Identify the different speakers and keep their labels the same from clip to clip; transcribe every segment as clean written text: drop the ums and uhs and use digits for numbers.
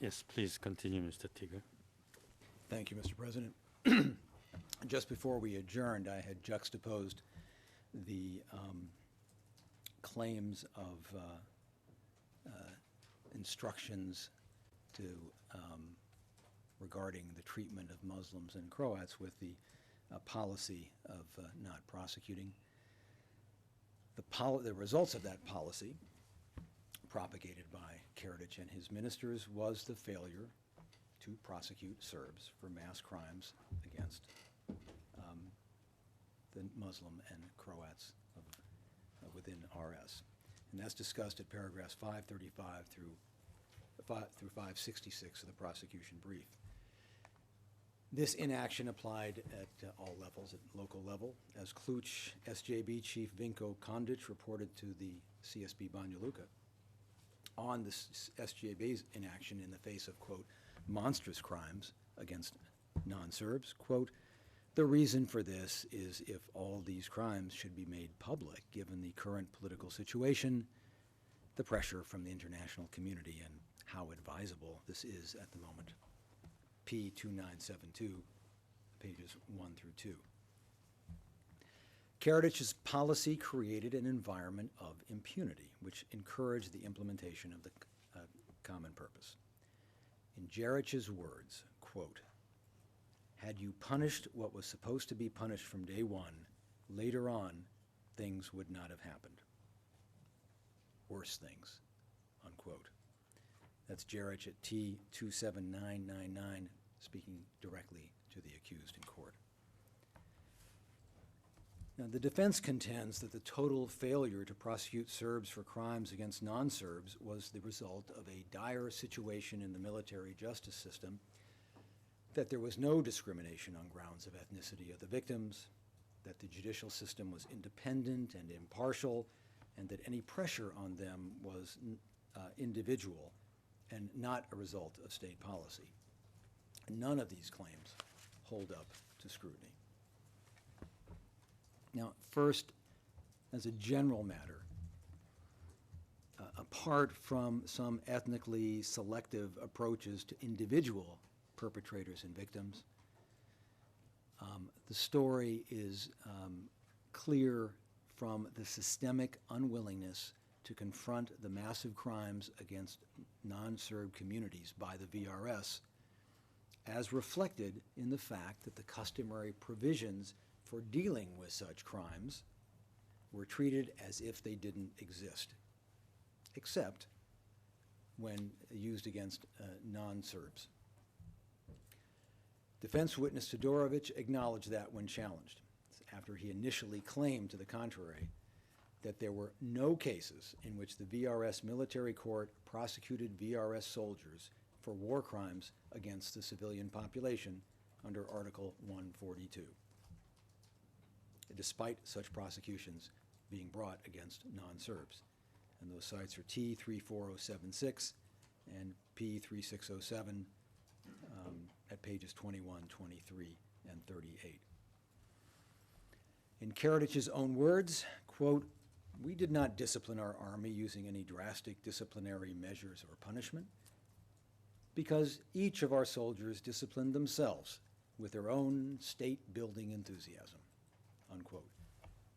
Speaker 1: Yes, please continue, Mr. Tigger.
Speaker 2: Thank you, Mr. President. Just before we adjourned, I had juxtaposed the claims of instructions to regarding the treatment of Muslims and Croats with the policy of not prosecuting. The results of that policy, propagated by Karadžić and his ministers, was the failure to prosecute Serbs for mass crimes against the Muslim and Croats within RS. And that's discussed at paragraphs 535 through 566 of the prosecution brief. This inaction applied at all levels, at local level. As Kluč SJB Chief Vinko Karadžić reported to the CSB Banja Luka on the SJB's inaction in the face of, quote, monstrous crimes against non-Serbs, quote, the reason for this is if all these crimes should be made public, given the current political situation, the pressure from the international community, and how advisable this is at the moment. P2972, pages 1 through 2. Karadžić's policy created an environment of impunity, which encouraged the implementation of the common purpose. In Jerić's words, quote, had you punished what was supposed to be punished from day one, later on, things would not have happened. Worse things, unquote. That's Karadžić at T27999, speaking directly to the accused in court. Now, the defense contends that the total failure to prosecute Serbs for crimes against non-Serbs was the result of a dire situation in the military justice system, that there was no discrimination on grounds of ethnicity of the victims, that the judicial system was independent and impartial, and that any pressure on them was individual and not a result of state policy. None of these claims hold up to scrutiny. Now, first, as a general matter, apart from some ethnically selective approaches to individual perpetrators and victims, the story is clear from the systemic unwillingness to confront the massive crimes against non-Serb communities by the VRS, as reflected in the fact that the customary provisions for dealing with such crimes were treated as if they didn't exist, except when used against non-Serbs. Defense witness Todorovic acknowledged that when challenged, after he initially claimed to the contrary, that there were no cases in which the VRS military court prosecuted VRS soldiers for war crimes against the civilian population under Article 142, despite such prosecutions being brought against non-Serbs. And those sites are T34076 and P3607 at pages 21, 23, and 38. In Karadžić's own words, quote, we did not discipline our army using any drastic disciplinary measures or punishment, because each of our soldiers disciplined themselves with their own state-building enthusiasm, unquote.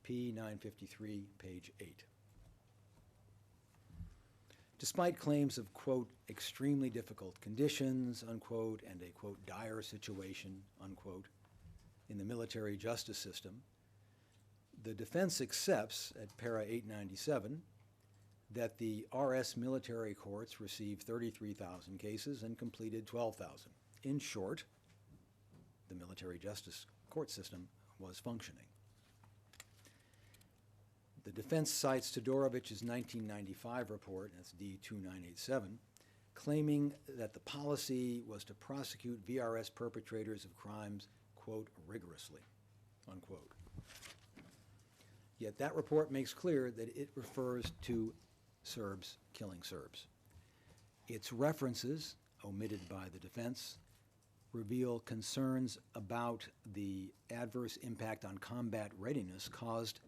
Speaker 2: P953, page 8. Despite claims of, quote, extremely difficult conditions, unquote, and a, quote, dire situation, unquote, in the military justice system, the defense accepts at para 897 that the RS military courts received 33,000 cases and completed 12,000. In short, the military justice court system was functioning. The defense cites Todorovic's 1995 report, that's D2987, claiming that the policy was to prosecute VRS perpetrators of crimes, quote, rigorously, unquote. Yet that report makes clear that it refers to Serbs killing Serbs. Its references, omitted by the defense, reveal concerns about the adverse impact on combat readiness caused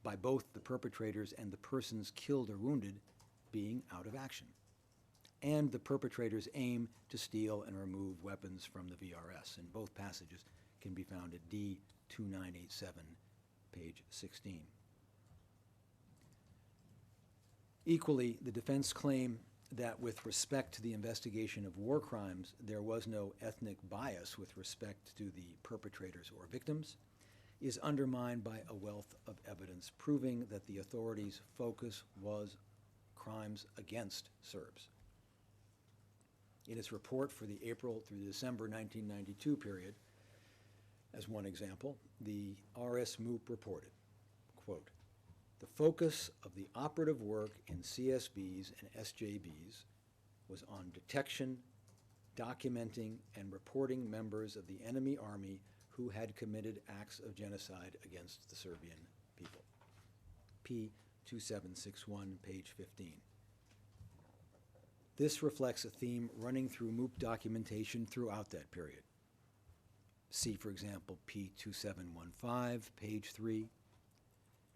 Speaker 2: by both the perpetrators and the persons killed or wounded being out of action. and the perpetrators aim to steal and remove weapons from the VRS. And both passages can be found at D2987, page 16. Equally, the defense claim that with respect to the investigation of war crimes, there was no ethnic bias with respect to the perpetrators or victims is undermined by a wealth of evidence proving that the authorities' focus was crimes against Serbs. In its report for the April through December 1992 period, as one example, the RS MOOP reported, quote, "The focus of the operative work in CSBs and SJBs was on detection, documenting, and reporting members of the enemy army who had committed acts of genocide against the Serbian people." P2761, page 15. This reflects a theme running through MOOP documentation throughout that period. See, for example, P2715, page 3,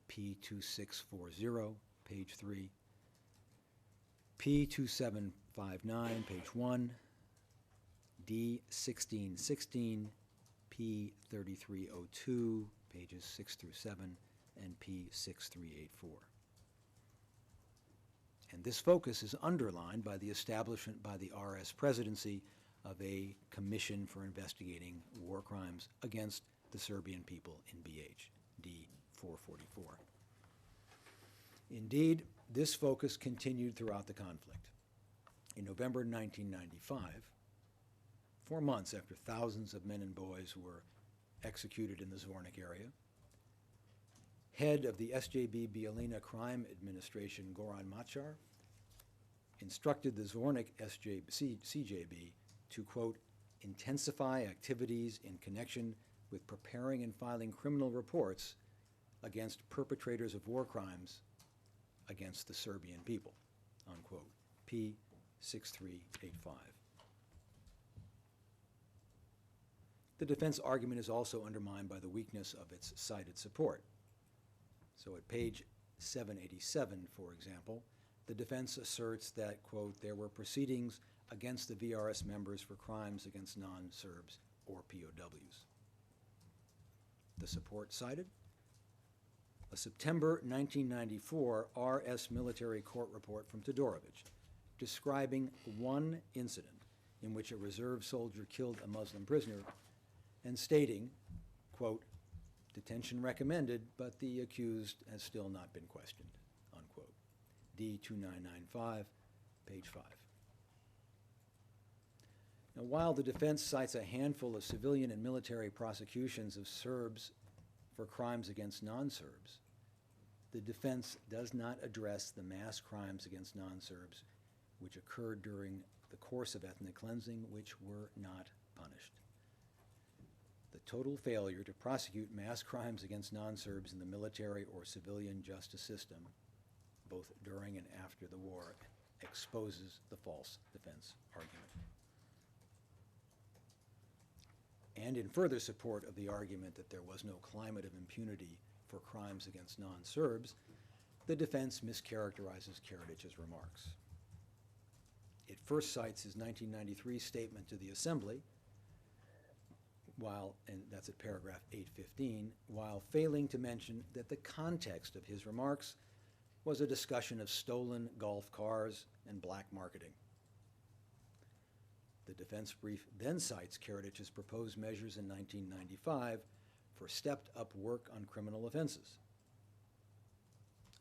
Speaker 2: P2640, page 3, P2759, page 1, D1616, P3302, pages 6 through 7, and P6384. And this focus is underlined by the establishment by the RS presidency of a commission for investigating war crimes against the Serbian people in BH, D444. Indeed, this focus continued throughout the conflict. In November 1995, 4 months after thousands of men and boys were executed in the Zvornik area, head of the SJB Bielina Crime Administration, Goran Machar, instructed the Zvornik CJB to, quote, "intensify activities in connection with preparing and filing criminal reports against perpetrators of war crimes against the Serbian people," unquote, P6385. The defense argument is also undermined by the weakness of its cited support. So at page 787, for example, the defense asserts that, quote, "there were proceedings against the VRS members for crimes against non-Serbs or POWs." The support cited? A September 1994 RS military court report from Todorovic describing one incident in which a reserve soldier killed a Muslim prisoner and stating, quote, "detention recommended, but the accused has still not been questioned," unquote. D2995, page 5. Now, while the defense cites a handful of civilian and military prosecutions of Serbs for crimes against non-Serbs, the defense does not address the mass crimes against non-Serbs which occurred during the course of ethnic cleansing, which were not punished. The total failure to prosecute mass crimes against non-Serbs in the military or civilian justice system, both during and after the war, exposes the false defense argument. And in further support of the argument that there was no climate of impunity for crimes against non-Serbs, the defense mischaracterizes Karadžić's remarks. It first cites his 1993 statement to the Assembly, and that's at paragraph 815, while failing to mention that the context of his remarks was a discussion of stolen golf cars and black marketing. The defense brief then cites Karadžić's proposed measures in 1995 for stepped-up work on criminal offenses,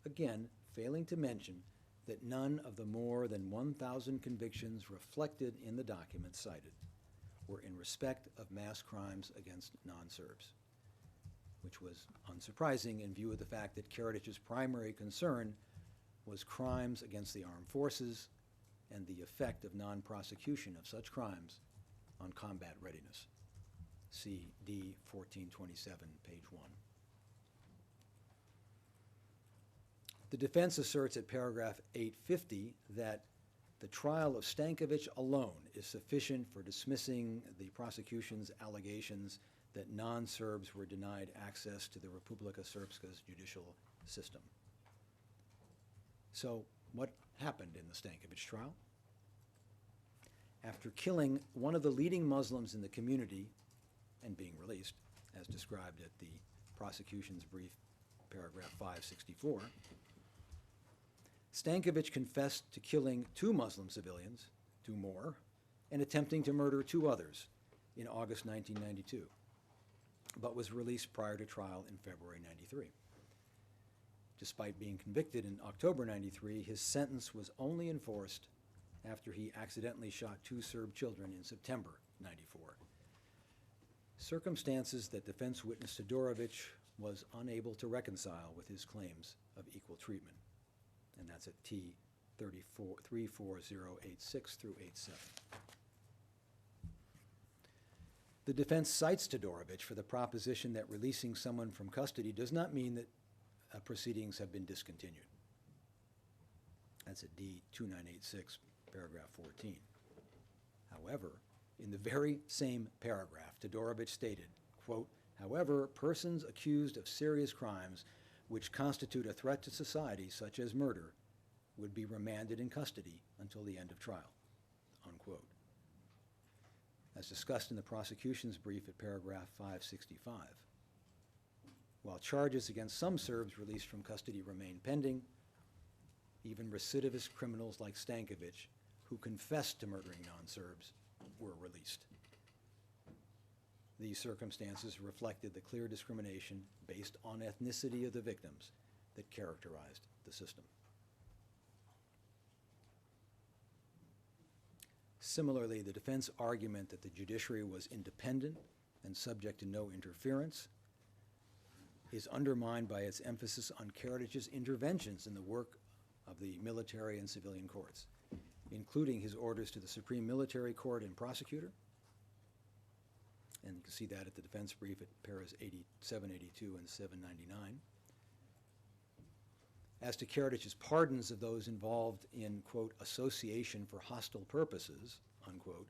Speaker 2: again failing to mention that none of the more than 1,000 convictions reflected in the documents cited were in respect of mass crimes against non-Serbs, which was unsurprising in view of the fact that Karadžić's primary concern was crimes against the armed forces and the effect of non-prosecution of such crimes on combat readiness. See D 1427, page 1. The defense asserts at paragraph 850 that the trial of Stankovic alone is sufficient for dismissing the prosecution's allegations that non-Serbs were denied access to the Republika Srpska's judicial system. So what happened in the Stankovic trial? after killing one of the leading Muslims in the community and being released, as described at the prosecution's brief, paragraph 564, Stanković confessed to killing 2 Muslim civilians, 2 more, and attempting to murder 2 others in August 1992, but was released prior to trial in February 93. Despite being convicted in October 93, his sentence was only enforced after he accidentally shot 2 Serb children in September 94. Circumstances that defense witness Todorović was unable to reconcile with his claims of equal treatment. And that's at T 34086 through 87. The defense cites Todorović for the proposition that releasing someone from custody does not mean that proceedings have been discontinued. That's at D 2986, paragraph 14. However, in the very same paragraph, Todorović stated, quote, however, persons accused of serious crimes which constitute a threat to society, such as murder, would be remanded in custody until the end of trial, unquote. As discussed in the prosecution's brief at paragraph 565, while charges against some Serbs released from custody remain pending, even recidivist criminals like Stanković, who confessed to murdering non-Serbs, were released. These circumstances reflected the clear discrimination based on ethnicity of the victims that characterized the system. Similarly, the defense argument that the judiciary was independent and subject to no interference is undermined by its emphasis on Karadžić's interventions in the work of the military and civilian courts, including his orders to the Supreme Military Court and prosecutor. And you can see that at the defense brief at paras 782 and 799. As to Karadžić's pardons of those involved in, quote, association for hostile purposes, unquote,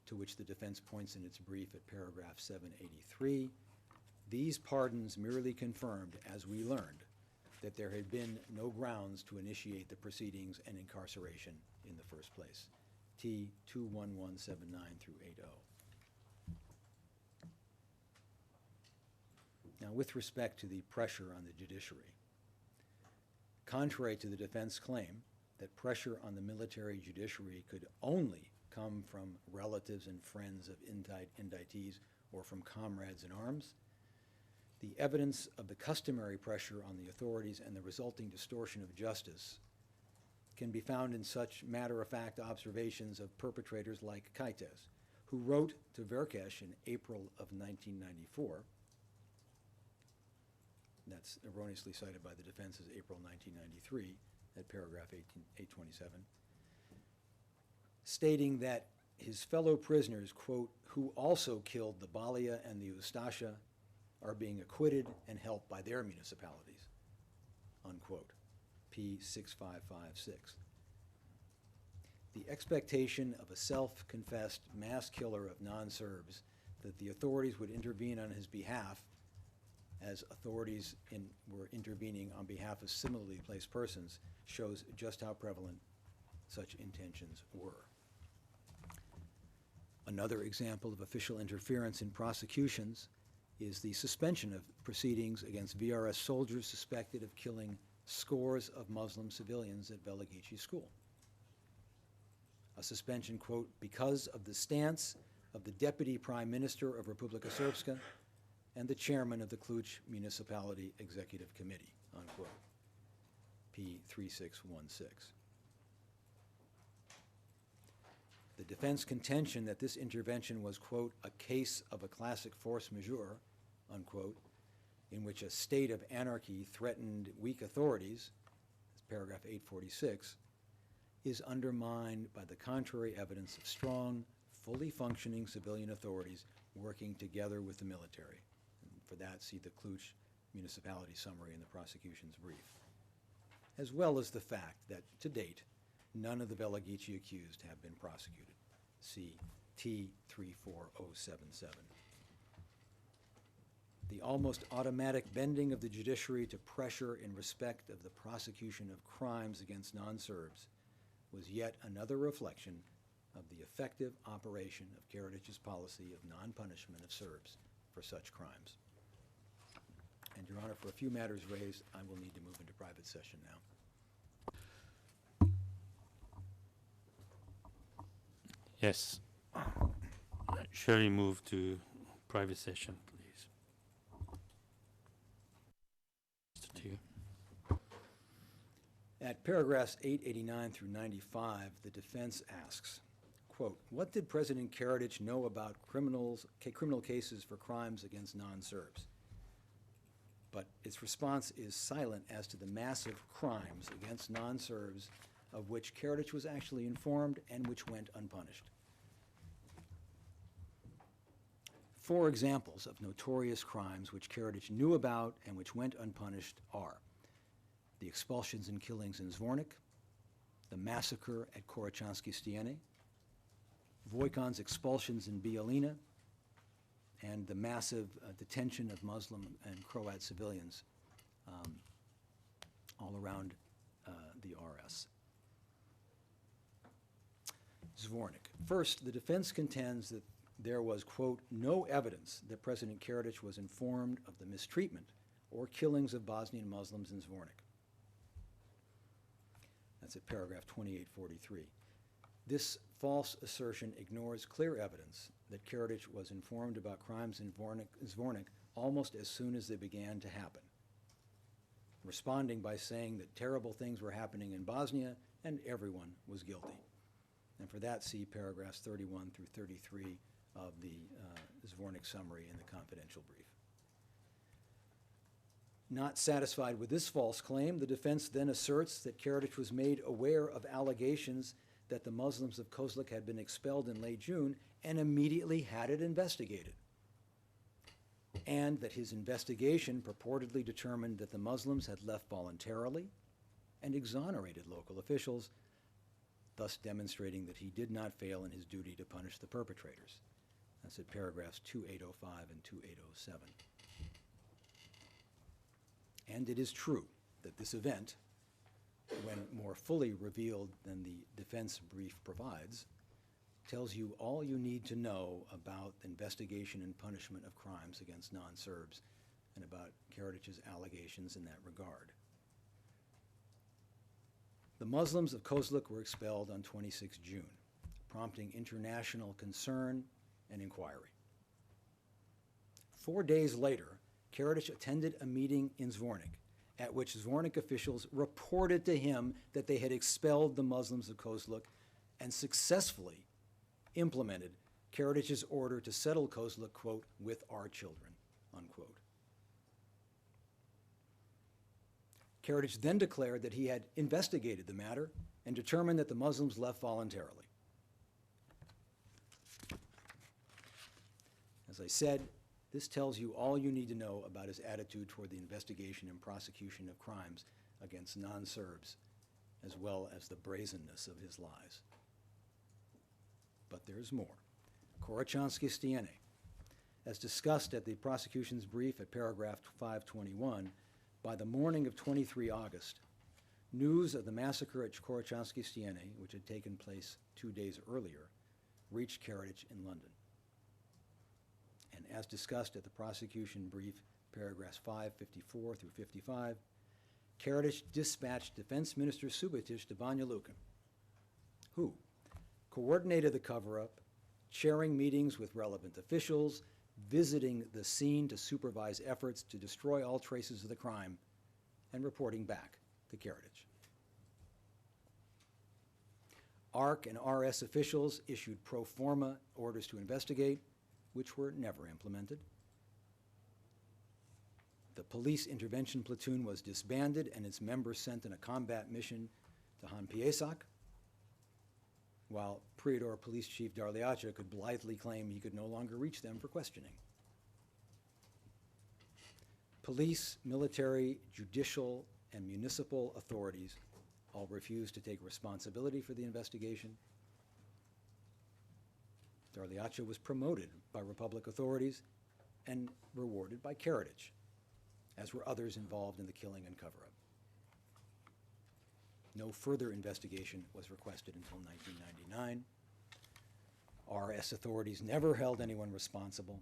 Speaker 2: to which the defense points in its brief at paragraph 783, these pardons merely confirmed, as we learned, that there had been no grounds to initiate the proceedings and incarceration in the first place. T 21179 through 80. Now, with respect to the pressure on the judiciary, contrary to the defense claim that pressure on the military judiciary could only come from relatives and friends of indictees or from comrades in arms, the evidence of the customary pressure on the authorities and the resulting distortion of justice can be found in such matter-of-fact observations of perpetrators like Karadžić, who wrote to Verkesh in April of 1994, that's erroneously cited by the defense as April 1993 at paragraph 827, stating that his fellow prisoners, quote, who also killed the Balia and the Ustasha are being acquitted and helped by their municipalities, unquote, P 6556. The expectation of a self-confessed mass killer of non-Serbs that the authorities would intervene on his behalf, as authorities were intervening on behalf of similarly placed persons, shows just how prevalent such intentions were. Another example of official interference in prosecutions is the suspension of proceedings against VRS soldiers suspected of killing scores of Muslim civilians at Veligici School. A suspension, quote, because of the stance of the Deputy Prime Minister of Republika Srpska and the chairman of the Kluč Municipality Executive Committee, unquote, P 3616. The defense contention that this intervention was, quote, a case of a classic force majeure, unquote, in which a state of anarchy threatened weak authorities, paragraph 846, is undermined by the contrary evidence of strong, fully functioning civilian authorities working together with the military. And for that, see the Kluč municipality summary in the prosecution's brief, as well as the fact that, to date, none of the Veligici accused have been prosecuted. See T 34077. The almost automatic bending of the judiciary to pressure in respect of the prosecution of crimes against non-Serbs was yet another reflection of the effective operation of Karadžić's policy of non-punishment of Serbs for such crimes. And, Your Honor, for a few matters raised, I will need to move into private session now.
Speaker 1: Yes. Shall we move to private session, please? Mr. Tiga.
Speaker 2: At paragraphs 889 through 95, the defense asks, quote, what did President Karadžić know about criminal cases for crimes against non-Serbs? But its response is silent as to the massive crimes against non-Serbs of which Karadžić was actually informed and which went unpunished. 4 examples of notorious crimes which Karadžić knew about and which went unpunished are the expulsions and killings in Zvornik, the massacre at Koračanske Stijene, Vojkon's expulsions in Bijeljina, and the massive detention of Muslim and Croat civilians all around the RS. Zvornik. First, the defense contends that there was, quote, no evidence that President Karadžić was informed of the mistreatment or killings of Bosnian Muslims in Zvornik. That's at paragraph 2843. This false assertion ignores clear evidence that Karadžić was informed about crimes in Zvornik almost as soon as they began to happen, responding by saying that terrible things were happening in Bosnia and everyone was guilty. And for that, see paragraphs 31 through 33 of the Zvornik summary in the confidential brief. Not satisfied with this false claim, the defense then asserts that Karadžić was made aware of allegations that the Muslims of Kozluk had been expelled in late June and immediately had it investigated, and that his investigation purportedly determined that the Muslims had left voluntarily and exonerated local officials, thus demonstrating that he did not fail in his duty to punish the perpetrators. That's at paragraphs 2805 and 2807. And it is true that this event, when more fully revealed than the defense brief provides, tells you all you need to know about investigation and punishment of crimes against non-Serbs and about Karadžić's allegations in that regard. The Muslims of Kozluk were expelled on 26 June, prompting international concern and inquiry. 4 days later, Karadžić attended a meeting in Zvornik, at which Zvornik officials reported to him that they had expelled the Muslims of Kozluk and successfully implemented Karadžić's order to settle Kozluk, quote, with our children, unquote. Karadžić then declared that he had investigated the matter and determined that the Muslims left voluntarily. As I said, this tells you all you need to know about his attitude toward the investigation and prosecution of crimes against non-Serbs, as well as the brazenness of his lies. But there's more. Koračanske Stijene. As discussed at the prosecution's brief at paragraph 521, by the morning of 23 August, news of the massacre at Koračanske Stijene, which had taken place 2 days earlier, reached Karadžić in London. And as discussed at the prosecution brief, paragraphs 554 through 55, Karadžić dispatched Defense Minister Subotić to Banja Luka, who coordinated the cover-up, chairing meetings with relevant officials, visiting the scene to supervise efforts to destroy all traces of the crime, and reporting back to Karadžić. ARC and RS officials issued pro forma orders to investigate, which were never implemented. The police intervention platoon was disbanded and its members sent on a combat mission to Han Piesak, while Prijedor Police Chief Darliacha could blithely claim he could no longer reach them for questioning. Police, military, judicial, and municipal authorities all refused to take responsibility for the investigation. Darliacha was promoted by Republic authorities and rewarded by Karadžić, as were others involved in the killing and cover-up. No further investigation was requested until 1999, RS authorities never held anyone responsible.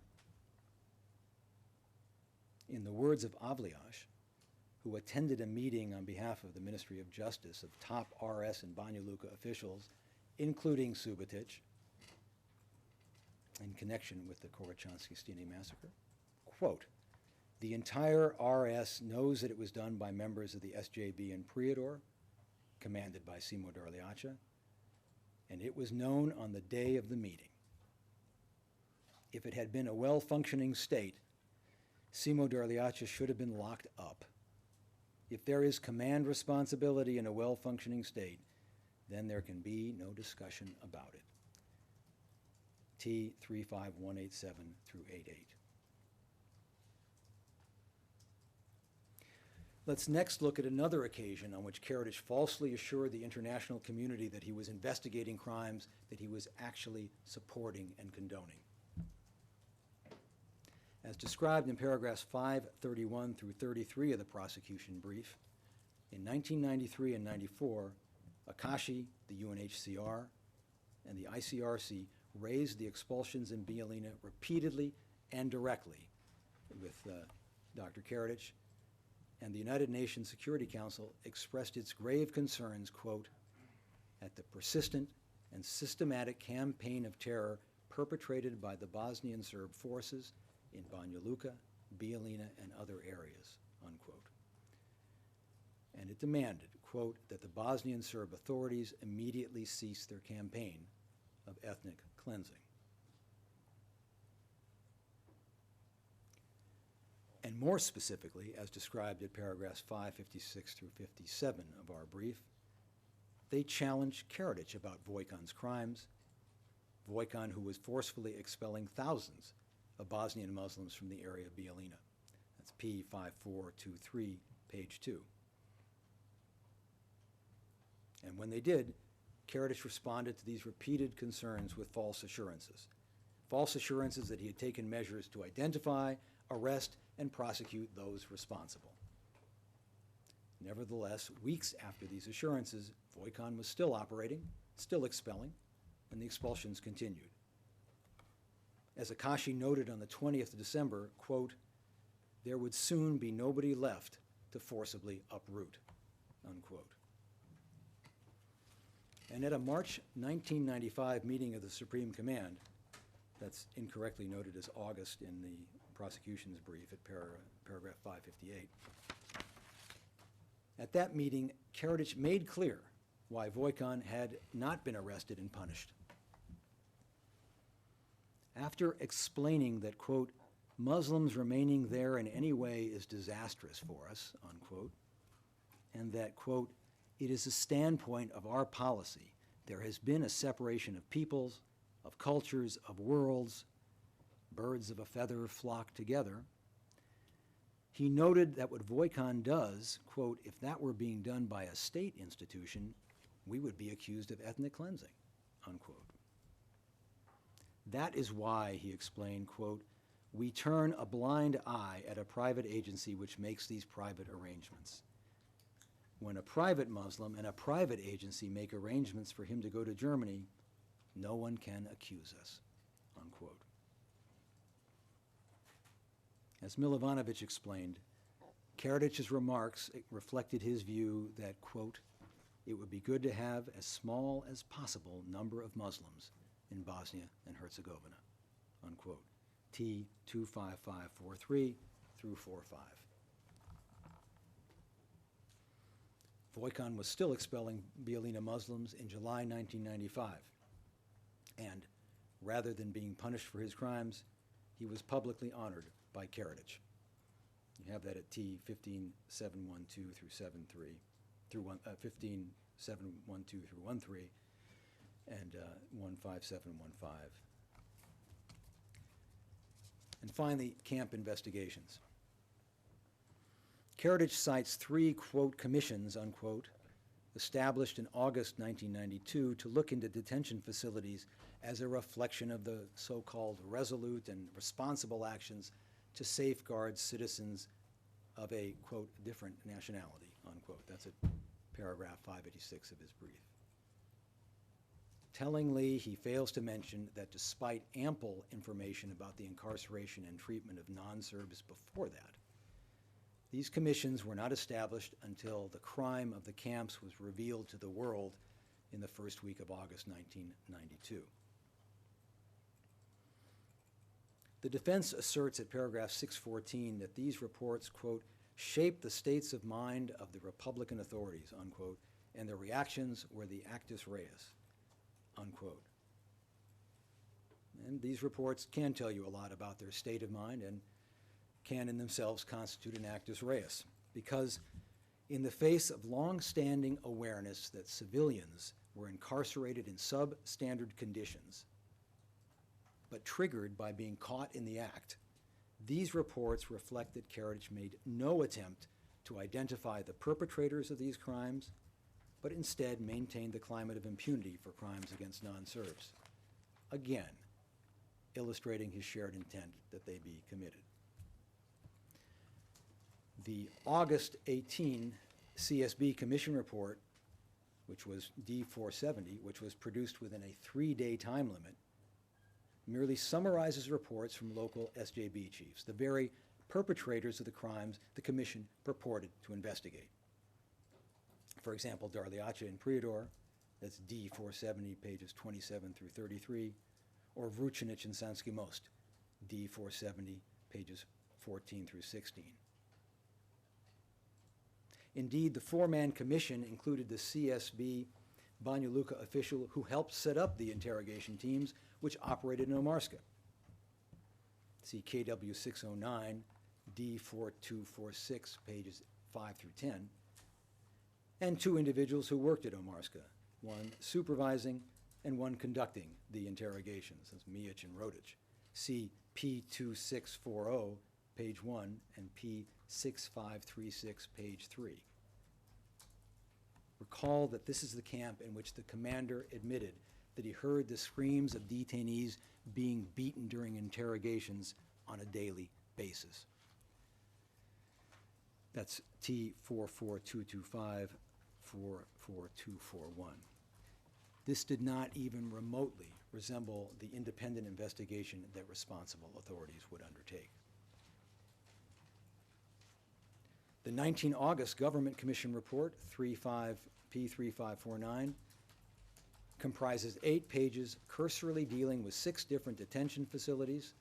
Speaker 2: In the words of Avliash, who attended a meeting on behalf of the Ministry of Justice of top RS and Banja Luka officials, including Subotic, in connection with the Koračanski-Stine massacre, quote, "The entire RS knows that it was done by members of the SJB in Prijedor, commanded by Simo Darljača, and it was known on the day of the meeting. If it had been a well-functioning state, Simo Darljača should have been locked up. If there is command responsibility in a well-functioning state, then there can be no discussion about it." T 35187 through 88. Let's next look at another occasion on which Karadžić falsely assured the international community that he was investigating crimes that he was actually supporting and condoning. As described in paragraphs 531 through 33 of the prosecution brief, in 1993 and 94, Akashi, the UNHCR, and the ICRC raised the expulsions in Bijeljina repeatedly and directly with Dr. Karadžić, and the United Nations Security Council expressed its grave concerns, quote, "at the persistent and systematic campaign of terror perpetrated by the Bosnian Serb forces in Banja Luka, Bijeljina, and other areas," unquote. And it demanded, quote, "that the Bosnian Serb authorities immediately cease their campaign of ethnic cleansing." And more specifically, as described in paragraphs 556 through 57 of our brief, they challenged Karadžić about Vojkan's crimes, Vojkan who was forcefully expelling thousands of Bosnian Muslims from the area of Bijeljina. That's P5423, page 2. And when they did, Karadžić responded to these repeated concerns with false assurances that he had taken measures to identify, arrest, and prosecute those responsible. Nevertheless, weeks after these assurances, Vojkan was still operating, still expelling, and the expulsions continued. As Akashi noted on the 20th of December, quote, "there would soon be nobody left to forcibly uproot," unquote. And at a March 1995 meeting of the Supreme Command, that's incorrectly noted as August in the prosecution's brief at paragraph 558, at that meeting, Karadžić made clear why Vojkan had not been arrested and punished. After explaining that, quote, "Muslims remaining there in any way is disastrous for us," unquote, and that, quote, "it is a standpoint of our policy. There has been a separation of peoples, of cultures, of worlds. Birds of a feather flock together." He noted that what Vojkan does, quote, "if that were being done by a state institution, we would be accused of ethnic cleansing," unquote. That is why, he explained, quote, "we turn a blind eye at a private agency which makes these private arrangements. When a private Muslim and a private agency make arrangements for him to go to Germany, no one can accuse us," unquote. As Milovanovic explained, Karadžić's remarks reflected his view that, quote, "it would be good to have as small as possible number of Muslims in Bosnia and Herzegovina," unquote. T 25543 through 45. Vojkan was still expelling Bijeljina Muslims in July 1995, and rather than being punished for his crimes, he was publicly honored by Karadžić. You have that at T 15712 through 73, through 15712 through 13, and 15715. And finally, camp investigations. Karadžić cites three, quote, "commissions," unquote, established in August 1992 to look into detention facilities as a reflection of the so-called resolute and responsible actions to safeguard citizens of a, quote, "different nationality," unquote. That's at paragraph 586 of his brief. Tellingly, he fails to mention that despite ample information about the incarceration and treatment of non-Serbs before that, these commissions were not established until the crime of the camps was revealed to the world in the first week of August 1992. The defense asserts at paragraph 614 that these reports, quote, shaped the states of mind of the Republican authorities, unquote, and their reactions were the actus reus, unquote. And these reports can tell you a lot about their state of mind and can in themselves constitute an actus reus, because in the face of long-standing awareness that civilians were incarcerated in substandard conditions, but triggered by being caught in the act, these reports reflect that Karadžić made no attempt to identify the perpetrators of these crimes, but instead maintained the climate of impunity for crimes against non-Serbs, again, illustrating his shared intent that they be committed. The August 18 CSB Commission report, which was D470, which was produced within a 3-day time limit, merely summarizes reports from local SJB chiefs, the very perpetrators of the crimes the Commission purported to investigate. For example, Darliacha and Prijedor, that's D470, pages 27 through 33, or Vručinić and Sanski Most, D470, pages 14 through 16. Indeed, the 4-man commission included the CSB Banja Luka official who helped set up the interrogation teams which operated in Omarska. See KW 609, D4246, pages 5 through 10, and 2 individuals who worked at Omarska, one supervising and one conducting the interrogations, that's Mijić and Rodić. See P2640, page 1, and P6536, page 3. Recall that this is the camp in which the commander admitted that he heard the screams of detainees being beaten during interrogations on a daily basis. That's T44225, 44241. This did not even remotely resemble the independent investigation that responsible authorities would undertake. The 19 August Government Commission Report, P3549, comprises 8 pages cursorily dealing with 6 different detention facilities,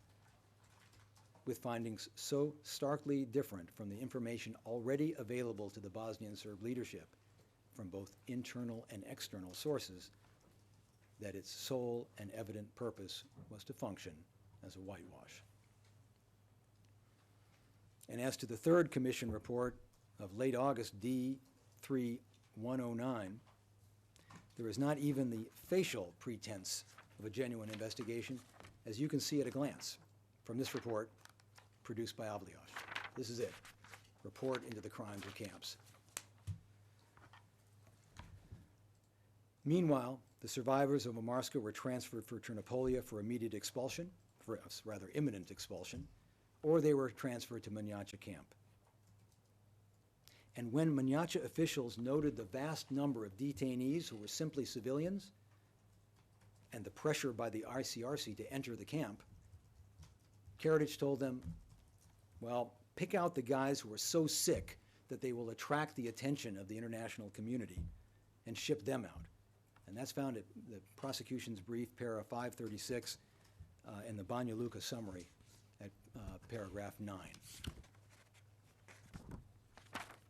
Speaker 2: with findings so starkly different from the information already available to the Bosnian Serb leadership from both internal and external sources that its sole and evident purpose was to function as a whitewash. And as to the 3rd Commission report of late August, D3109, there is not even the facial pretense of a genuine investigation, as you can see at a glance from this report produced by Avliash. This is it, Report into the Crimes of Camps. Meanwhile, the survivors of Omarska were transferred for Trnopolje for immediate expulsion, for rather imminent expulsion, or they were transferred to Manjača camp. And when Manjača officials noted the vast number of detainees who were simply civilians and the pressure by the ICRC to enter the camp, Karadžić told them, well, pick out the guys who are so sick that they will attract the attention of the international community and ship them out. And that's found at the prosecution's brief, para 536, and the Banja Luka summary at paragraph 9.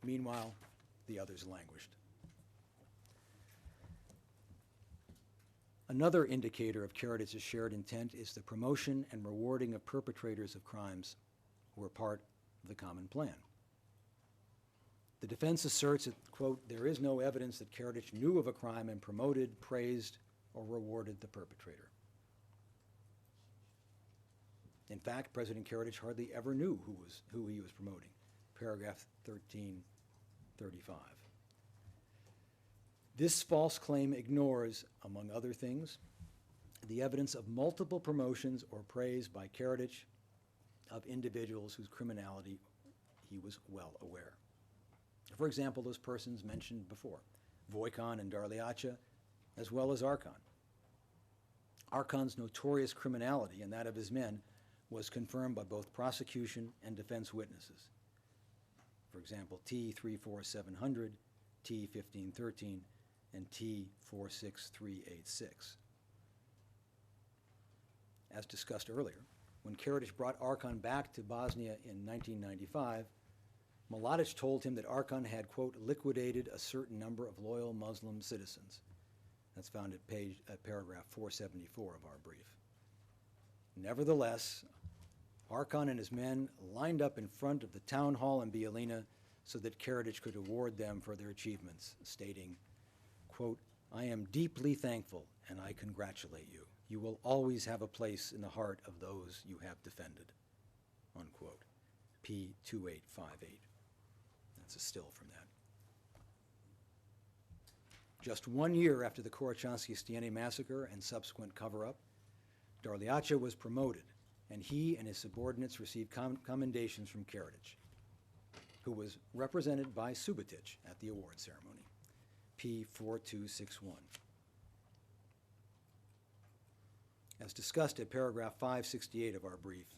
Speaker 2: Meanwhile, the others languished. Another indicator of Karadžić's shared intent is the promotion and rewarding of perpetrators of crimes who were part of the common plan. The defense asserts that, quote, there is no evidence that Karadžić knew of a crime and promoted, praised, or rewarded the perpetrator. In fact, President Karadžić hardly ever knew who he was promoting. Paragraph 1335. This false claim ignores, among other things, the evidence of multiple promotions or praise by Karadžić of individuals whose criminality he was well aware. For example, those persons mentioned before, Vojkan and Darliacha, as well as Arkan. Archon's notorious criminality and that of his men was confirmed by both prosecution and defense witnesses. For example, T34700, T1513, and T46386. As discussed earlier, when Karadžić brought Archon back to Bosnia in 1995, Mladić told him that Archon had, quote, liquidated a certain number of loyal Muslim citizens. That's found at paragraph 474 of our brief. Nevertheless, Archon and his men lined up in front of the town hall in Bijeljina so that Karadžić could award them for their achievements, stating, quote, I am deeply thankful and I congratulate you. You will always have a place in the heart of those you have defended, unquote. P2858. That's a still from that. Just 1 year after the Korochansky Stieni massacre and subsequent cover-up, Darliacha was promoted, and he and his subordinates received commendations from Karadžić, who was represented by Subotic at the award ceremony. P4261. As discussed at paragraph 568 of our brief,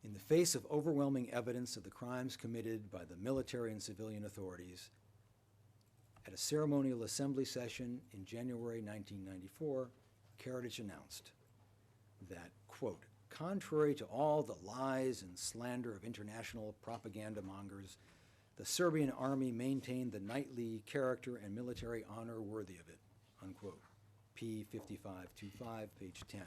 Speaker 2: in the face of overwhelming evidence of the crimes committed by the military and civilian authorities, at a ceremonial assembly session in January 1994, Karadžić announced that, quote, contrary to all the lies and slander of international propaganda mongers, the Serbian army maintained the knightly character and military honor worthy of it, unquote. P5525, page 10.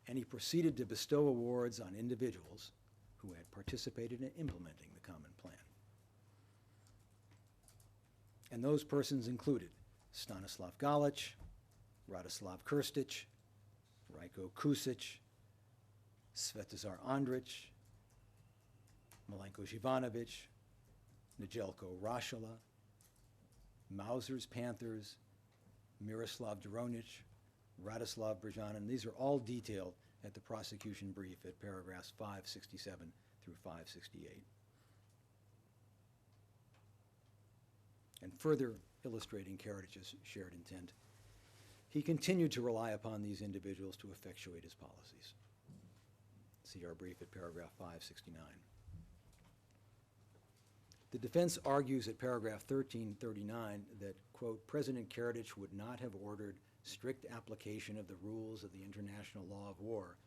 Speaker 2: And he proceeded to bestow awards on individuals who had participated in implementing the common plan. And those persons included Stanislav Galić, Radislav Krstić, Rajko Kusic, Svetozar Andrić, Milenko Živanović, Nedeljko Rašala, Mauser's Panthers, Miroslav Doronic, Radislav Brjanin. These are all detailed at the prosecution brief at paragraphs 567 through 568. And further illustrating Karadžić's shared intent, he continued to rely upon these individuals to effectuate his policies. See our brief at paragraph 569. The defense argues at paragraph 1339 that, quote, President Karadžić would not have ordered strict application of the rules of the international law of war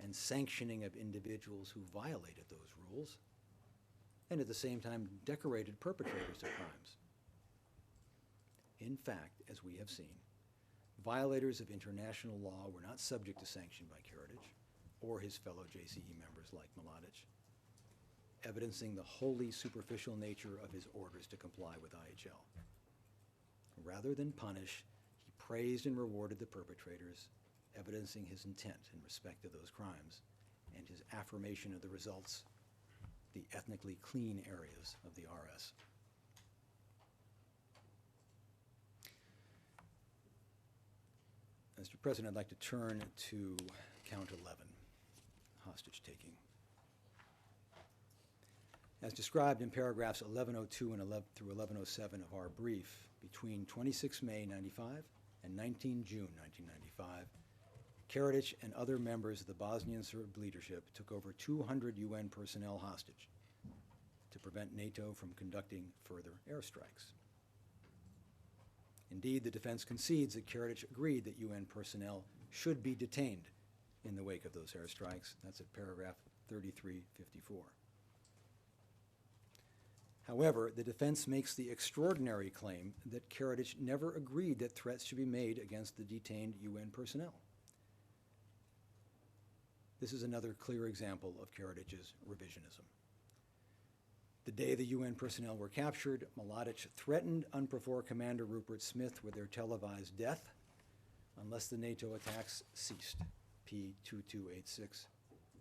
Speaker 2: and sanctioning of individuals who violated those rules, and at the same time decorated perpetrators of crimes. In fact, as we have seen, violators of international law were not subject to sanction by Karadžić or his fellow JCE members like Mladić, evidencing the wholly superficial nature of his orders to comply with IHL. Rather than punish, he praised and rewarded the perpetrators, evidencing his intent in respect of those crimes and his affirmation of the results, the ethnically clean areas of the RS. Mr. President, I'd like to turn to count 11, hostage taking. As described in paragraphs 1102 and 11 through 1107 of our brief, between 26 May 95 and 19 June 1995, Karadžić and other members of the Bosnian Serb leadership took over 200 UN personnel hostage to prevent NATO from conducting further airstrikes. Indeed, the defense concedes that Karadžić agreed that UN personnel should be detained in the wake of those airstrikes. That's at paragraph 3354. However, the defense makes the extraordinary claim that Karadžić never agreed that threats should be made against the detained UN personnel. This is another clear example of Karadžić's revisionism. The day the UN personnel were captured, Mladić threatened UNPROFOR Commander Rupert Smith with their televised death unless the NATO attacks ceased. P2286,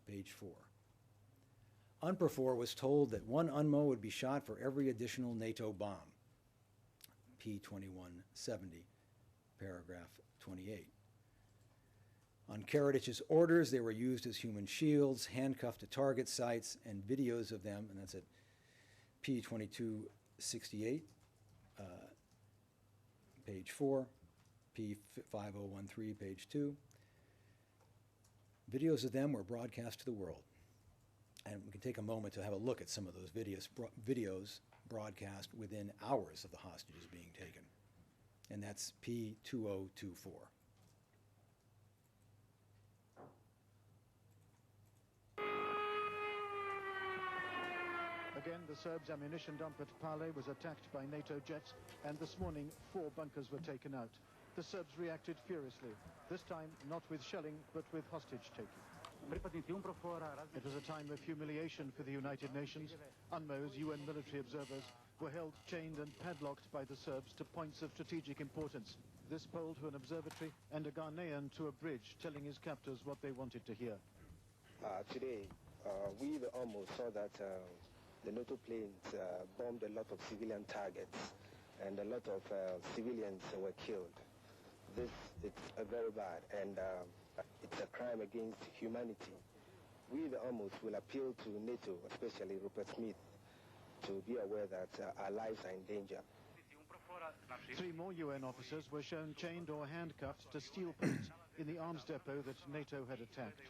Speaker 2: page 4. UNPROFOR was told that one UNMO would be shot for every additional NATO bomb. P2170, paragraph 28. On Karadžić's orders, they were used as human shields, handcuffed to target sites, and videos of them, and that's at P2268, page 4, P5013, page 2. Videos of them were broadcast to the world. And we can take a moment to have a look at some of those videos broadcast within hours of the hostages being taken. And that's P2024.
Speaker 3: Again, the Serbs' ammunition dump at Pale was attacked by NATO jets, and this morning 4 bunkers were taken out. The Serbs reacted furiously, this time not with shelling, but with hostage-taking. It was a time of humiliation for the United Nations. UNMO's UN military observers were held, chained and padlocked by the Serbs to points of strategic importance. This Pole to an observatory and a Ghanaian to a bridge, telling his captors what they wanted to hear.
Speaker 4: Today, we almost saw that the NATO planes bombed a lot of civilian targets, and a lot of civilians were killed. This is very bad, and it's a crime against humanity. We almost will appeal to NATO, especially Rupert Smith, to be aware that our lives are in danger.
Speaker 3: 3 more UN officers were shown chained or handcuffed to steel posts in the arms depot that NATO had attacked.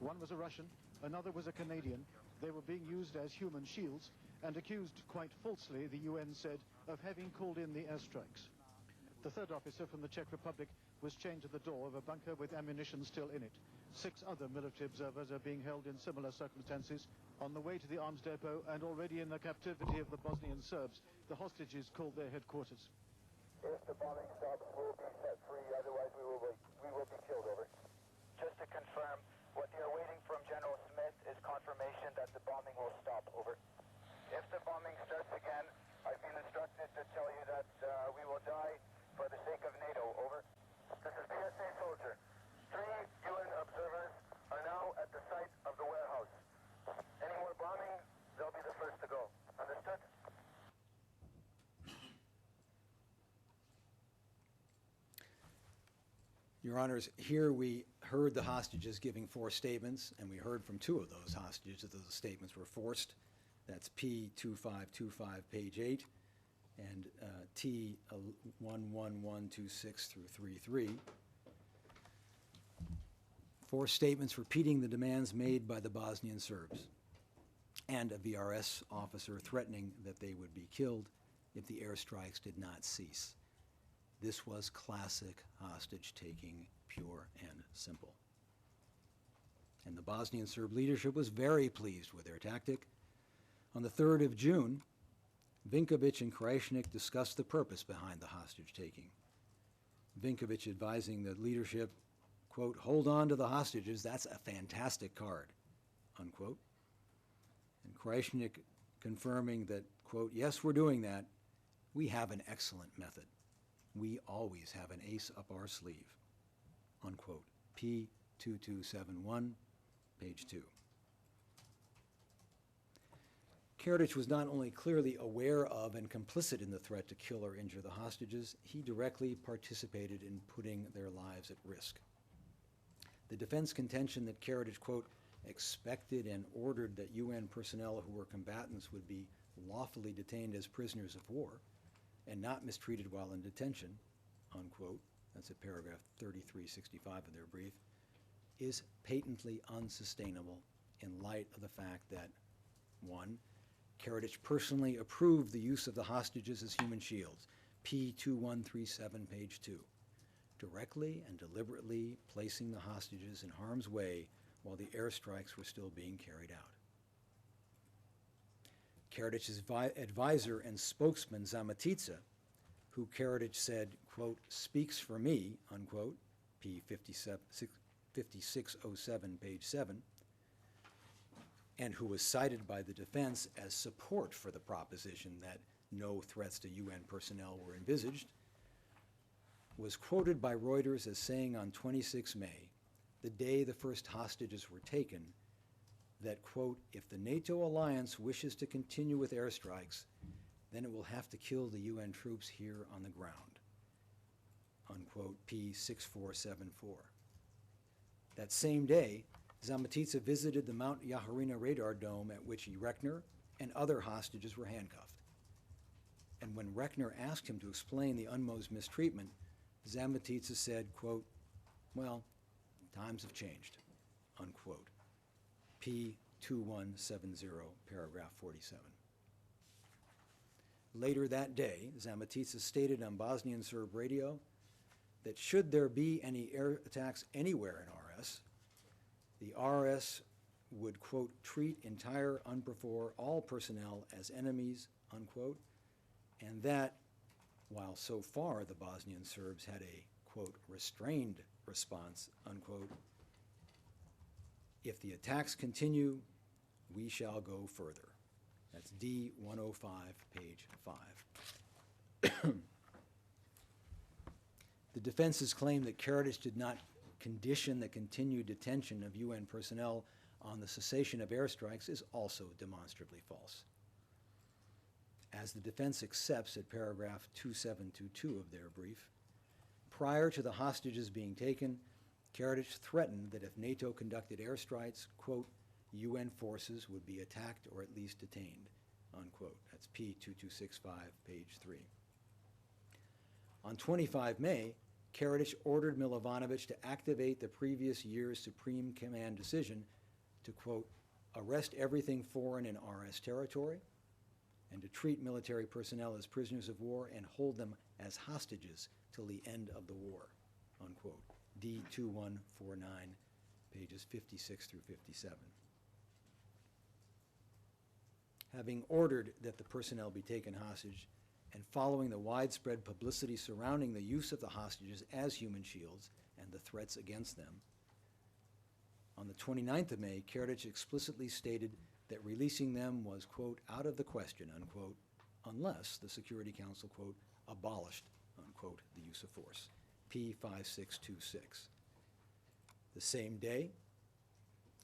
Speaker 3: One was a Russian, another was a Canadian. They were being used as human shields and accused, quite falsely, the UN said, of having called in the airstrikes. The third officer from the Czech Republic was chained to the door of a bunker with ammunition still in it. 6 other military observers are being held in similar circumstances on the way to the arms depot and already in the captivity of the Bosnian Serbs. The hostages called their headquarters.
Speaker 5: If the bombing stops, we'll be set free. Otherwise, we will be killed. Over. Just to confirm, what you're waiting from General Smith is confirmation that the bombing will stop. Over. If the bombing starts again, I've been instructed to tell you that we will die for the sake of NATO. Over. This is PSA Soldier. 3 UN observers are now at the site of the warehouse. Any more bombing, they'll be the first to go. Understood?
Speaker 2: Your Honors, here we heard the hostages giving 4 statements, and we heard from 2 of those hostages that those statements were forced. That's P2525, page 8, and T11126 through 33. 4 statements repeating the demands made by the Bosnian Serbs, and a VRS officer threatening that they would be killed if the airstrikes did not cease. This was classic hostage-taking, pure and simple. And the Bosnian Serb leadership was very pleased with their tactic. On the 3rd of June, Vinković and Karadžić discussed the purpose behind the hostage-taking. Vinković advising the leadership, quote, hold on to the hostages, that's a fantastic card, unquote. And Karadžić confirming that, quote, yes, we're doing that. We have an excellent method. We always have an ace up our sleeve, unquote. P2271, page 2. Karadžić was not only clearly aware of and complicit in the threat to kill or injure the hostages, he directly participated in putting their lives at risk. The defense contention that Karadžić, quote, expected and ordered that UN personnel who were combatants would be lawfully detained as prisoners of war and not mistreated while in detention, unquote, that's at paragraph 3365 of their brief, is patently unsustainable in light of the fact that, 1, Karadžić personally approved the use of the hostages as human shields, P2137, page 2, directly and deliberately placing the hostages in harm's way while the airstrikes were still being carried out. Karadžić's advisor and spokesman, Zamatica, who Karadžić said, quote, speaks for me, unquote, P5607, page 7, and who was cited by the defense as support for the proposition that no threats to UN personnel were envisaged, was quoted by Reuters as saying on 26 May, the day the first hostages were taken, that, quote, if the NATO alliance wishes to continue with airstrikes, then it will have to kill the UN troops here on the ground, unquote, P6474. That same day, Zamatica visited the Mount Yaharina radar dome at which Rechner and other hostages were handcuffed. And when Rechner asked him to explain the UNMO's mistreatment, Zambetitsa said, quote, well, times have changed, unquote. P2170, paragraph 47. Later that day, Zambetitsa stated on Bosnian Serb radio that should there be any air attacks anywhere in RS, the RS would, quote, treat entire UNPROFOR all personnel as enemies, unquote, and that while so far the Bosnian Serbs had a, quote, restrained response, unquote, if the attacks continue, we shall go further. That's D105, page 5. The defense's claim that Karadžić did not condition the continued detention of UN personnel on the cessation of airstrikes is also demonstrably false. As the defense accepts at paragraph 2722 of their brief, prior to the hostages being taken, Karadžić threatened that if NATO conducted airstrikes, quote, UN forces would be attacked or at least detained, unquote. That's P2265, page 3. On 25 May, Karadžić ordered Milovanovic to activate the previous year's Supreme Command decision to, quote, arrest everything foreign in RS territory and to treat military personnel as prisoners of war and hold them as hostages till the end of the war, unquote. D2149, pages 56 through 57. Having ordered that the personnel be taken hostage, and following the widespread publicity surrounding the use of the hostages as human shields and the threats against them, on the 29th of May, Karadžić explicitly stated that releasing them was, quote, out of the question, unquote, unless the Security Council, quote, abolished, unquote, the use of force. P5626. The same day,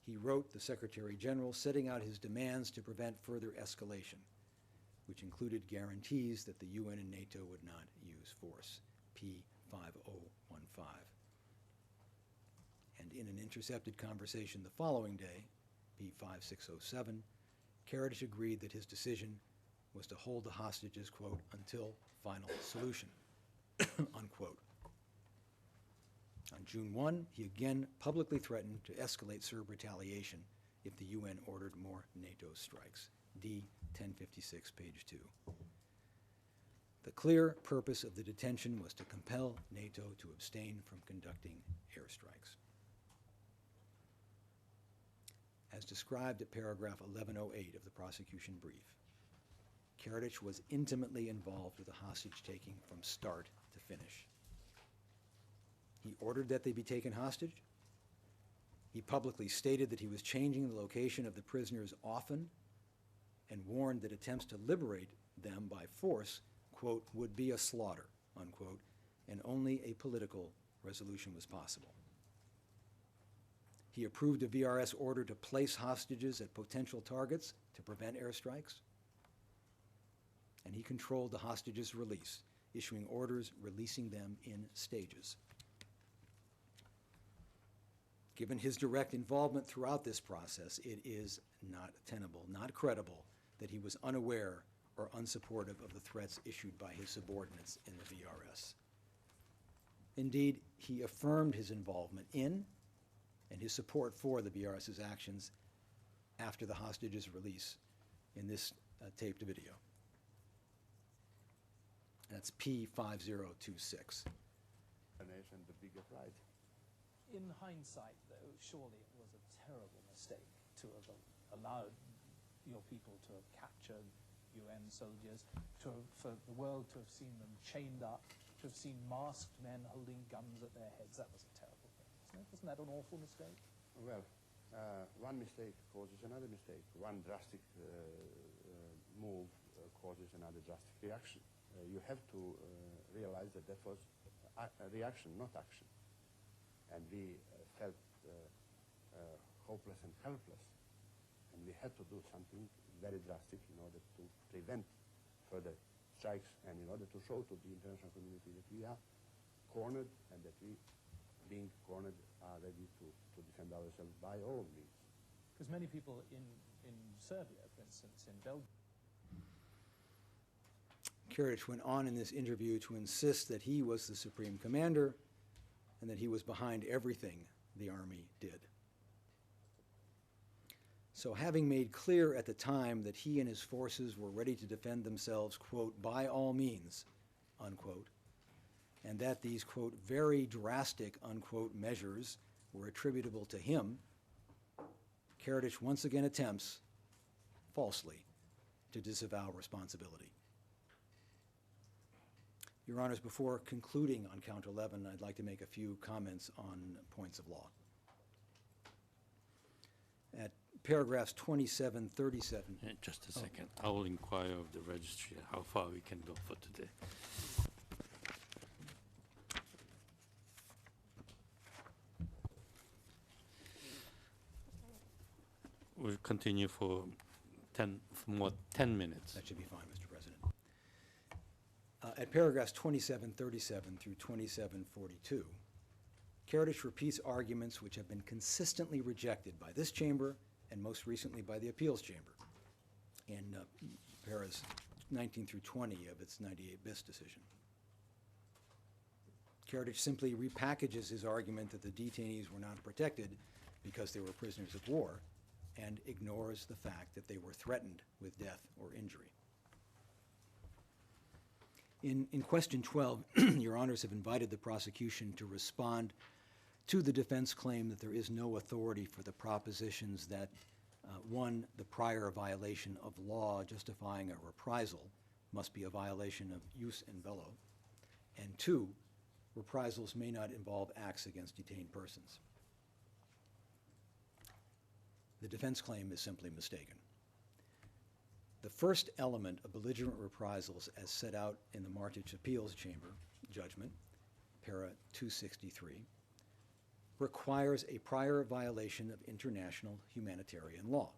Speaker 2: he wrote the Secretary General setting out his demands to prevent further escalation, which included guarantees that the UN and NATO would not use force, P5015. And in an intercepted conversation the following day, P5607, Karadžić agreed that his decision was to hold the hostages, quote, until final solution, unquote. On June 1, he again publicly threatened to escalate Serb retaliation if the UN ordered more NATO strikes. D1056, page 2. The clear purpose of the detention was to compel NATO to abstain from conducting airstrikes. As described at paragraph 1108 of the prosecution brief, Karadžić was intimately involved with the hostage-taking from start to finish. He ordered that they be taken hostage. He publicly stated that he was changing the location of the prisoners often and warned that attempts to liberate them by force, quote, would be a slaughter, unquote, and only a political resolution was possible. He approved a VRS order to place hostages at potential targets to prevent airstrikes, and he controlled the hostages' release, issuing orders releasing them in stages. Given his direct involvement throughout this process, it is not tenable, not credible, that he was unaware or unsupportive of the threats issued by his subordinates in the VRS. Indeed, he affirmed his involvement in and his support for the VRS's actions after the hostages' release in this taped video. That's P5026.
Speaker 6: The bigger pride.
Speaker 7: In hindsight, though, surely it was a terrible mistake to have allowed your people to have captured UN soldiers, for the world to have seen them chained up, to have seen masked men holding guns at their heads. That was a terrible thing, wasn't it? Wasn't that an awful mistake?
Speaker 6: Well, one mistake causes another mistake. One drastic move causes another drastic reaction. You have to realize that that was a reaction, not action. And we felt hopeless and helpless. And we had to do something very drastic in order to prevent further strikes and in order to show to the international community that we are cornered and that we, being cornered, are ready to defend ourselves by all means.
Speaker 7: Because many people in Serbia, for instance, in Belgium.
Speaker 2: Karadžić went on in this interview to insist that he was the supreme commander and that he was behind everything the Army did. So having made clear at the time that he and his forces were ready to defend themselves, quote, by all means, unquote, and that these, quote, very drastic, unquote, measures were attributable to him, Karadžić once again attempts, falsely, to disavow responsibility. Your Honors, before concluding on Count 11, I'd like to make a few comments on points of law. At paragraphs 27, 37.
Speaker 1: Just a second. I will inquire of the registry how far we can go for today. We'll continue for 10 minutes.
Speaker 2: That should be fine, Mr. President. At paragraphs 2737 through 2742, Karadžić repeats arguments which have been consistently rejected by this chamber and most recently by the appeals chamber in paras 19 through 20 of its 98 bis decision. Karadžić simply repackages his argument that the detainees were not protected because they were prisoners of war and ignores the fact that they were threatened with death or injury. In question 12, Your Honors have invited the prosecution to respond to the defense claim that there is no authority for the propositions that, one, the prior violation of law justifying a reprisal must be a violation of jus in bello, and two, reprisals may not involve acts against detained persons. The defense claim is simply mistaken. The first element of belligerent reprisals as set out in the Martich Appeals Chamber judgment, para 263, requires a prior violation of international humanitarian law.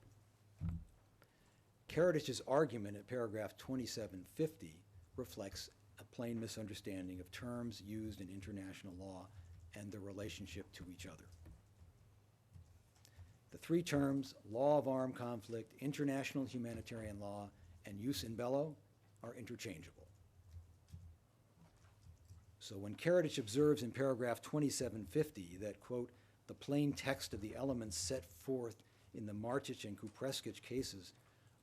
Speaker 2: Karadžić's argument at paragraph 2750 reflects a plain misunderstanding of terms used in international law and their relationship to each other. The three terms, law of armed conflict, international humanitarian law, and jus in bello, are interchangeable. So when Karadžić observes in paragraph 2750 that, quote, the plain text of the elements set forth in the Martich and Kupreskic cases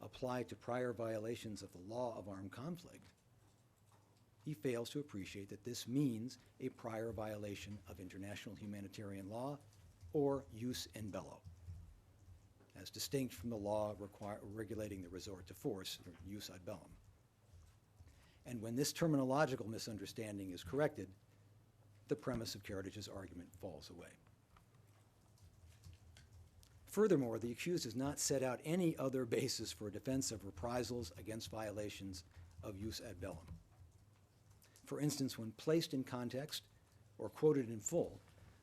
Speaker 2: apply to prior violations of the law of armed conflict, he fails to appreciate that this means a prior violation of international humanitarian law or jus in bello, as distinct from the law regulating the resort to force, or jus ad bellum. And when this terminological misunderstanding is corrected, the premise of Karadžić's argument falls away. Furthermore, the accused has not set out any other basis for a defense of reprisals against violations of jus ad bellum. For instance, when placed in context or quoted in full,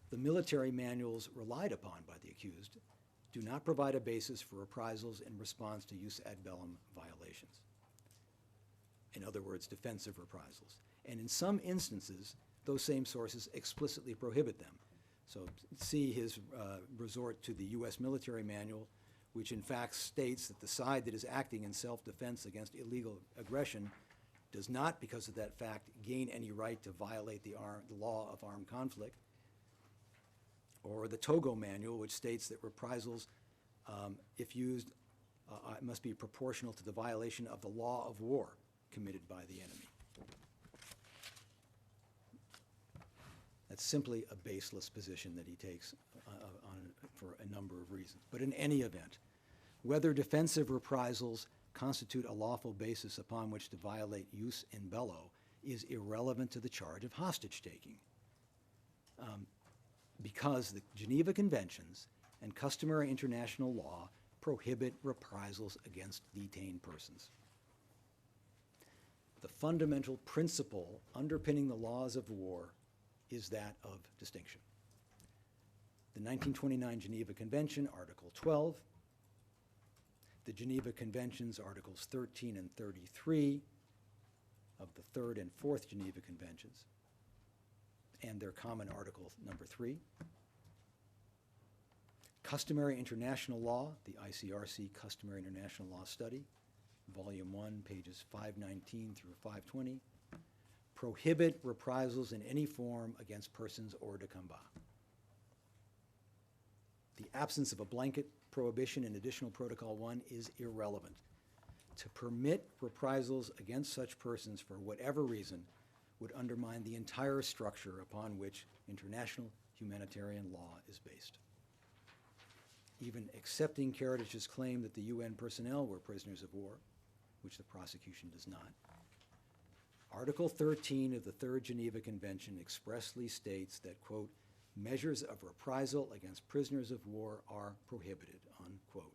Speaker 2: the military manuals relied upon by the accused do not provide a basis for reprisals in response to jus ad bellum violations. In other words, defensive reprisals. And in some instances, those same sources explicitly prohibit them. So see his resort to the U.S. military manual, which in fact states that the side that is acting in self-defense against illegal aggression does not, because of that fact, gain any right to violate the law of armed conflict. Or the Togo manual, which states that reprisals, if used, must be proportional to the violation of the law of war committed by the enemy. That's simply a baseless position that he takes for a number of reasons. But in any event, whether defensive reprisals constitute a lawful basis upon which to violate jus in bello is irrelevant to the charge of hostage-taking, because the Geneva Conventions and customary international law prohibit reprisals against detained persons. The fundamental principle underpinning the laws of war is that of distinction. The 1929 Geneva Convention, Article 12, the Geneva Conventions, Articles 13 and 33 of the Third and Fourth Geneva Conventions, and their common Article number 3. Customary international law, the ICRC Customary International Law Study, Volume 1, pages 519 through 520, prohibit reprisals in any form against persons hors de combat. The absence of a blanket prohibition in Additional Protocol 1 is irrelevant. To permit reprisals against such persons for whatever reason would undermine the entire structure upon which international humanitarian law is based. Even accepting Karadžić's claim that the UN personnel were prisoners of war, which the prosecution does not, Article 13 of the Third Geneva Convention expressly states that, quote, measures of reprisal against prisoners of war are prohibited, unquote.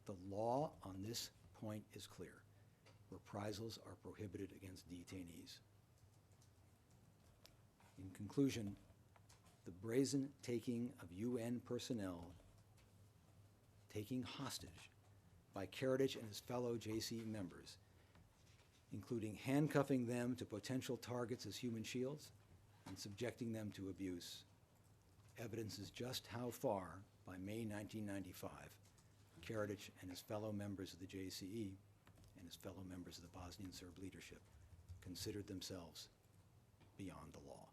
Speaker 2: The law on this point is clear. Reprisals are prohibited against detainees. In conclusion, the brazen taking of UN personnel, taking hostage by Karadžić and his fellow JC members, including handcuffing them to potential targets as human shields and subjecting them to abuse, evidences just how far, by May 1995, Karadžić and his fellow members of the JCE and his fellow members of the Bosnian Serb leadership considered themselves beyond the law.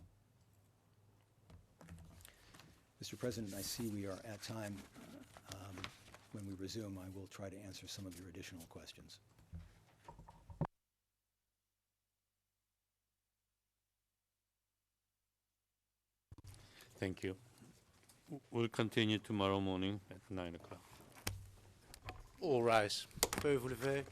Speaker 2: Mr. President, I see we are at time. When we resume, I will try to answer some of your additional questions.
Speaker 1: Thank you. We'll continue tomorrow morning at 9 o'clock.
Speaker 8: All rise. Veuillez vous lever.